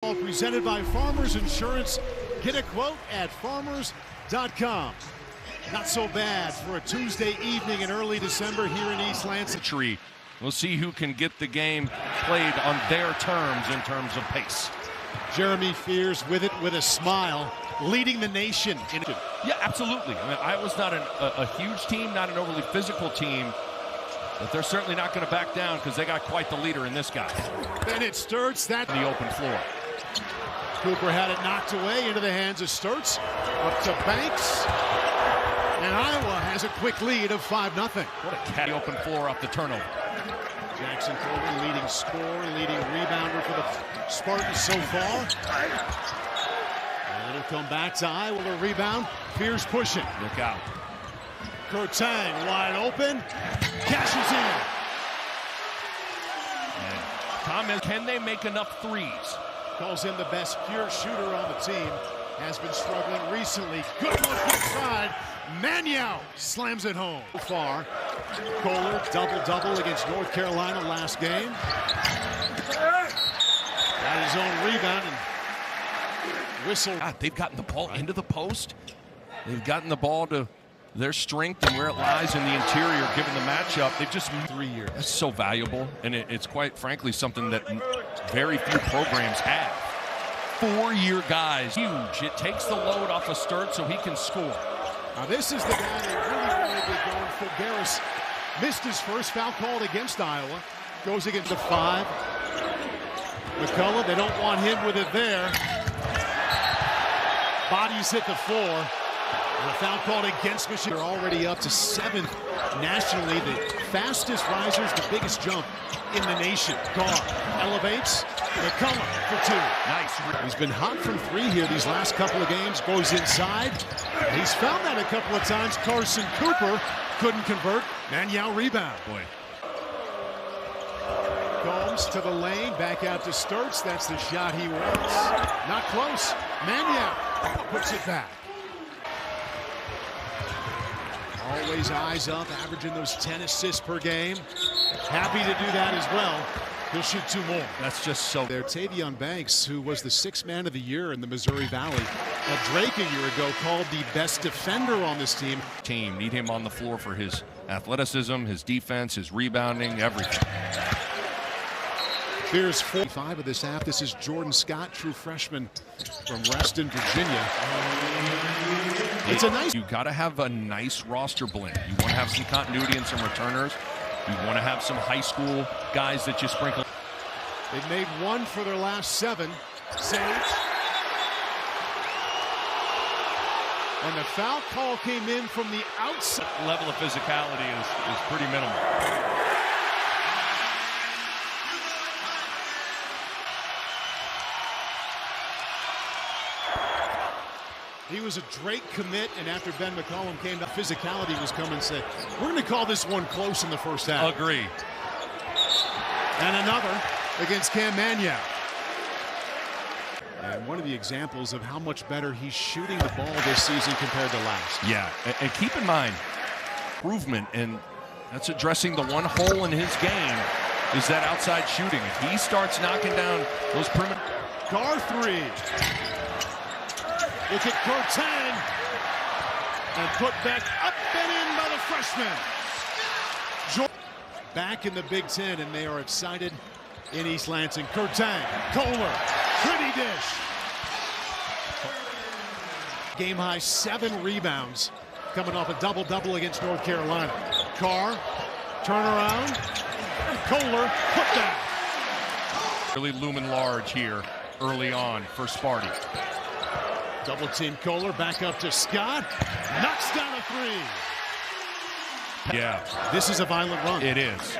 Presented by Farmers Insurance. Get a quote at farmers.com. Not so bad for a Tuesday evening in early December here in East Lansing. We'll see who can get the game played on their terms in terms of pace. Jeremy Fears with it with a smile, leading the nation. Yeah, absolutely. I mean, Iowa's not a huge team, not an overly physical team, but they're certainly not going to back down because they got quite the leader in this guy. Then it Sturts that the open floor. Cooper had it knocked away into the hands of Sturts. Up to Banks. And Iowa has a quick lead of 5-0. What a cat open floor off the turnover. Jackson Colvin leading scorer, leading rebounder for the Spartans so far. And it'll come back to Iowa. The rebound. Fears pushing. Look out. Kurtang wide open. Cashes in. Comment, can they make enough threes? Calls in the best pure shooter on the team. Has been struggling recently. Good look inside. Maniau slams it home. So far, Kohler double-double against North Carolina last game. Got his own rebound and whistle. God, they've gotten the ball into the post. They've gotten the ball to their strength and where it lies in the interior, given the matchup. They've just 3 years. That's so valuable, and it's quite frankly something that very few programs have. 4-year guys, huge. It takes the load off of Sturt so he can score. Now this is the guy they really want to get going. Fulgaris missed his first foul called against Iowa. Goes against the 5. McCullough, they don't want him with it there. Bodies hit the floor. And a foul called against Michigan. They're already up to 7th nationally. The fastest risers, the biggest jump in the nation. Carr elevates. McCullough for 2. Nice. He's been hot from 3 here these last couple of games. Goes inside. He's found that a couple of times. Carson Cooper couldn't convert. Maniau rebound. Boy. Combs to the lane. Back out to Sturts. That's the shot he wants. Not close. Maniau puts it back. Always eyes up, averaging those 10 assists per game. Happy to do that as well. He'll shoot 2 more. That's just so. There, Tavion Banks, who was the 6th man of the year in the Missouri Valley. Drake a year ago called the best defender on this team. Need him on the floor for his athleticism, his defense, his rebounding, everything. Here's 45 of this half. This is Jordan Scott, true freshman from Reston, Virginia. It's a nice. You got to have a nice roster blend. You want to have some continuity and some returners. You want to have some high school guys that you sprinkle. They've made 1 for their last 7. Sage. And the foul call came in from the outside. Level of physicality is pretty minimal. He was a Drake commit, and after Ben McCollum came down, physicality was coming and said, we're going to call this one close in the first half. Agree. And another against Cam Maniau. And one of the examples of how much better he's shooting the ball this season compared to last. Yeah, and keep in mind, improvement, and that's addressing the one hole in his game, is that outside shooting. If he starts knocking down those perimeter. Gar 3. Look at Kurtang. And put back up and in by the freshman. Back in the Big Ten, and they are excited in East Lansing. Kurtang, Kohler, pretty dish. Game high 7 rebounds, coming off a double-double against North Carolina. Carr, turnaround, Kohler, put down. Really looming large here early on for Sparty. Double team Kohler, back up to Scott, knocks down a 3. Yeah. This is a violent run. It is.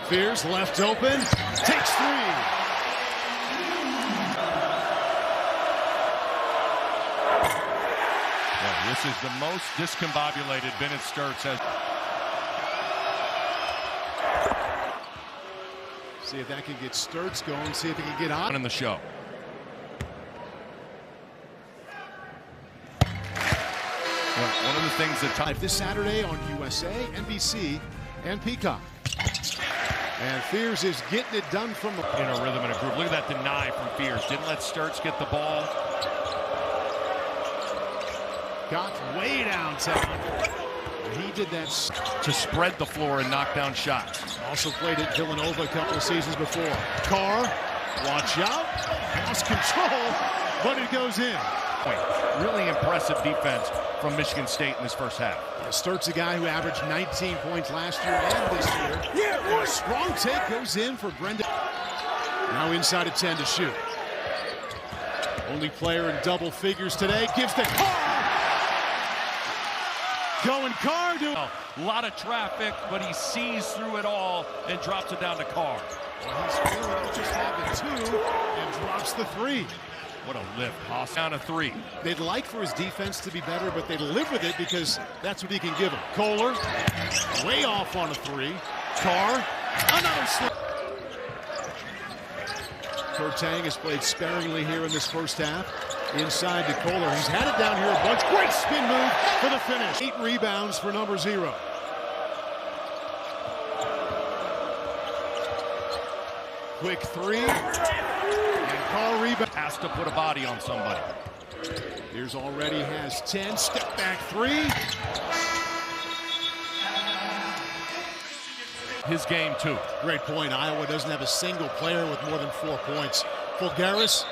Fears left open, takes 3. Yeah, this is the most discombobulated Bennett Sturts has. See if that can get Sturts going, see if it can get on in the show. One of the things that this Saturday on USA, NBC, and Peacock. And Fears is getting it done from the... In a rhythm and a groove. Look at that deny from Fears. Didn't let Sturts get the ball. Got way downtown. He did that to spread the floor and knock down shots. Also played at Villanova a couple of seasons before. Carr, watch out. Lost control, but it goes in. Really impressive defense from Michigan State in this first half. Sturts, a guy who averaged 19 points last year and this year. And a strong take goes in for Brendan. Now inside of 10 to shoot. Only player in double figures today. Gives to Carr. Going Carr to... A lot of traffic, but he sees through it all and drops it down to Carr. Well, he's feeling just having two and drops the three. What a lift. Haas down a three. They'd like for his defense to be better, but they live with it because that's what he can give them. Kohler, way off on a three. Carr, another slip. Kurtang has played sparingly here in this first half. Inside to Kohler. He's had it down here a bunch. Great spin move for the finish. 8 rebounds for number 0. Quick three. And Carr rebound. Has to put a body on somebody. Here's already has 10. Step back three. His game too. Great point. Iowa doesn't have a single player with more than 4 points. Fulgaris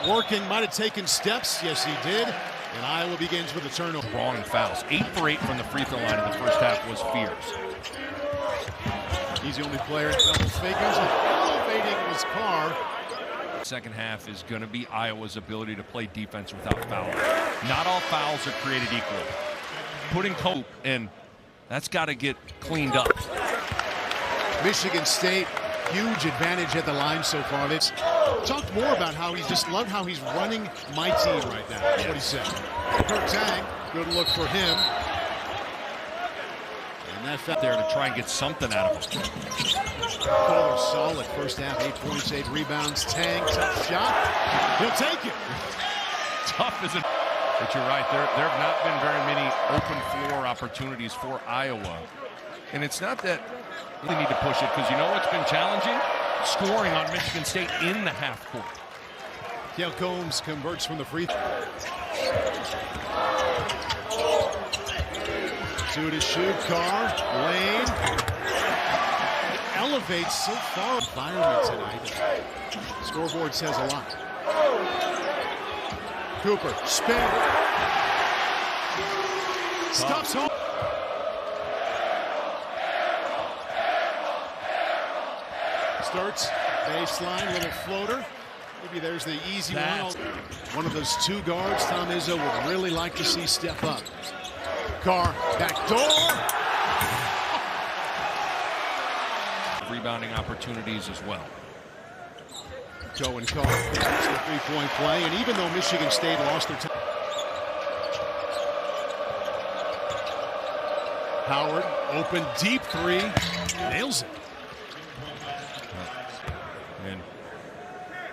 working, might have taken steps. Yes, he did. And Iowa begins with a turnover. Wrong fouls. 8 for 8 from the free throw line in the first half was Fears. He's the only player at double figures. Elevating was Carr. Second half is going to be Iowa's ability to play defense without fouls. Not all fouls are created equal. Putting Cope in, that's got to get cleaned up. Michigan State, huge advantage at the line so far. They've talked more about how he just loved how he's running my team right now. That's what he said. Kurtang, good look for him. And that felt there to try and get something out of him. Kohler solid first half, 8 points, 8 rebounds. Tang, tough shot. He'll take it. Tough isn't. But you're right. There have not been very many open floor opportunities for Iowa. And it's not that they need to push it, because you know what's been challenging? Scoring on Michigan State in the half court. Cale Combs converts from the free throw. 2 to shoot. Carr, Lane. Elevates so far. Environment tonight. Scoreboard says a lot. Cooper, spin. Stops home. Starts baseline, little floater. Maybe there's the easy one. One of those 2 guards Tom Izzo would really like to see step up. Carr, back door. Rebounding opportunities as well. Joe and Carr, that's the 3-point play. And even though Michigan State lost their time. Howard, open deep 3, nails it.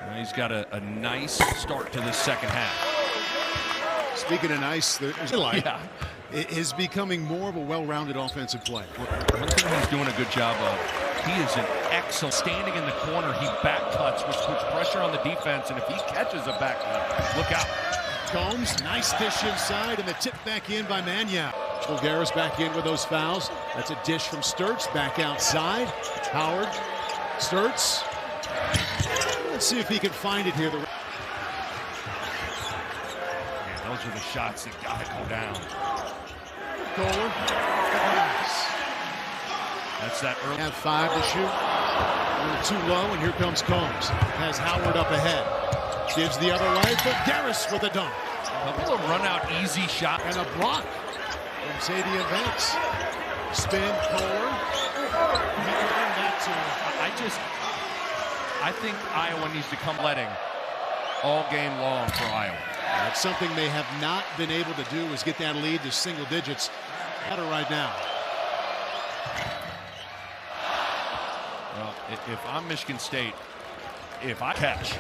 And he's got a nice start to this second half. Speaking of nice, it is becoming more of a well-rounded offensive play. One thing he's doing a good job of, he is an excellent standing in the corner. He back cuts, which puts pressure on the defense. And if he catches a back cut, look out. Combs, nice dish inside, and the tip back in by Manya. Fulgaris back in with those fouls. That's a dish from Sturts, back outside. Howard, Sturts. Let's see if he can find it here. Man, those are the shots that gotta go down. Kohler. That's that early. Have 5 to shoot. A little too low, and here comes Combs. Has Howard up ahead. Gives the other way, but Garris with a dunk. A couple of run-out easy shot. And a block from Zadie Banks. Spin, Kohler. I think Iowa needs to come letting all game long for Iowa. That's something they have not been able to do, is get that lead to single digits. Better right now. Well, if I'm Michigan State, if I catch.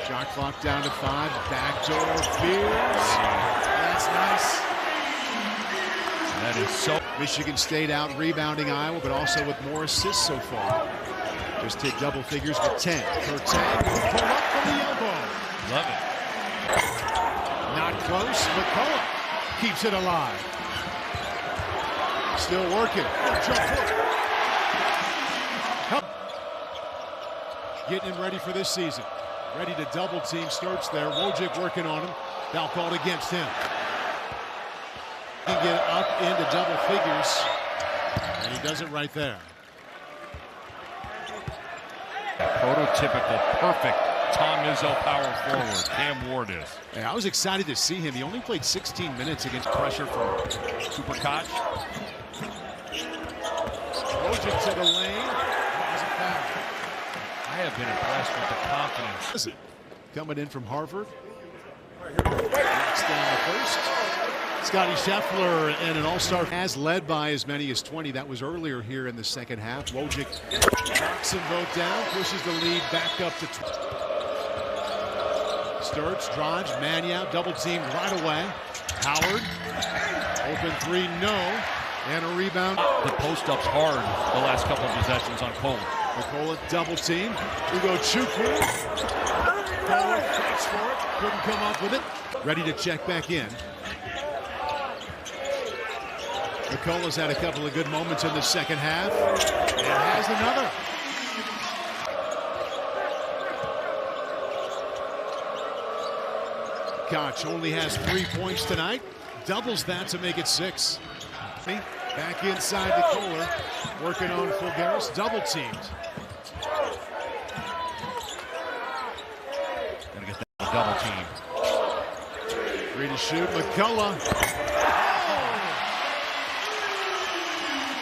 Shot clock down to 5. Backdoor Fears. That's nice. That is so. Michigan State out rebounding Iowa, but also with more assists so far. Just hit double figures with 10. Curtin will pull up from the elbow. Love it. Not close. McCullough keeps it alive. Still working. Jump hook. Getting him ready for this season. Ready to double team Sturts there. Wojcik working on him. Foul called against him. He can get up into double figures, and he does it right there. Prototypical, perfect Tom Izzo power forward. Cam Ward is. Hey, I was excited to see him. He only played 16 minutes against Pressure from Cooper Koch. Wojcik to the lane. That a foul. I have been impressed with the confidence. Coming in from Harvard. Knocks down the first. Scotty Scheffler and an all-star has led by as many as 20. That was earlier here in the second half. Wojcik knocks them both down, pushes the lead back up to 20. Sturts drives, Mannion double teamed right away. Howard, open three, no, and a rebound. The post-up's hard the last couple of possessions on Cole. McCullough double team. We go Chukwu. Cole fights for it, couldn't come up with it. Ready to check back in. McCullough's had a couple of good moments in the second half and has another. Koch only has 3 points tonight. Doubles that to make it 6. Back inside to Kohler. Working on Fulgaris. Double teamed. Gonna get that double team. 3 to shoot. McCullough.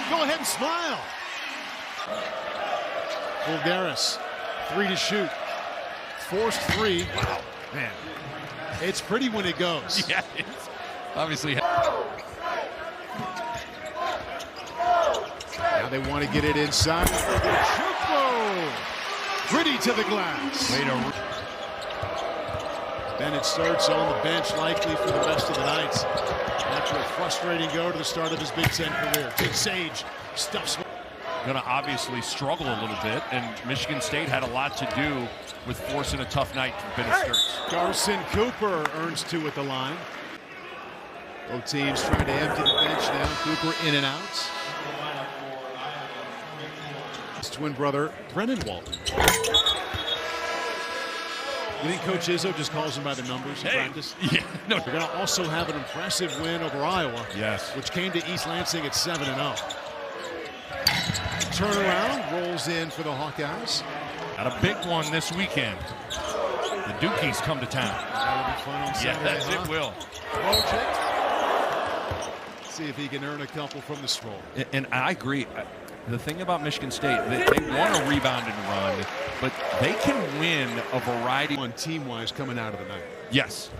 Go ahead and smile. Fulgaris, 3 to shoot. Forced 3. Wow. Man, it's pretty when it goes. Yeah, it's obviously. Now they want to get it inside. Pretty to the glass. Bennett starts on the bench likely for the rest of the night. After a frustrating go to the start of his Big Ten career. Kid Sage stuffs. Going to obviously struggle a little bit, and Michigan State had a lot to do with forcing a tough night for Bennett Sturts. Garson Cooper earns 2 at the line. Both teams trying to empty the bench now. Cooper in and out. His twin brother, Brennan Walton. You think Coach Izzo just calls them by the numbers in practice? Yeah, no. They're going to also have an impressive win over Iowa. Yes. Which came to East Lansing at 7-0. Turnaround, rolls in for the Hawkeyes. Got a big one this weekend. The Dukies come to town. That'll be fun on Saturday, yes, it will. Wojcik. See if he can earn a couple from the stroll. And I agree. The thing about Michigan State, they want to rebound and run, but they can win a variety. On team-wise coming out of the night. Yes.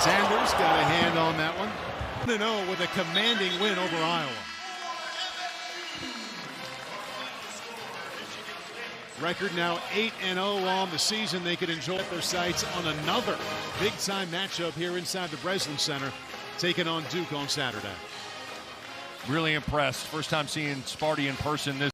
Sanders got a hand on that one. 1-0 with a commanding win over Iowa. Record now 8-0 on the season. They could enjoy their sights on another big-time matchup here inside the Breslin Center, taking on Duke on Saturday. Really impressed. First time seeing Sparty in person this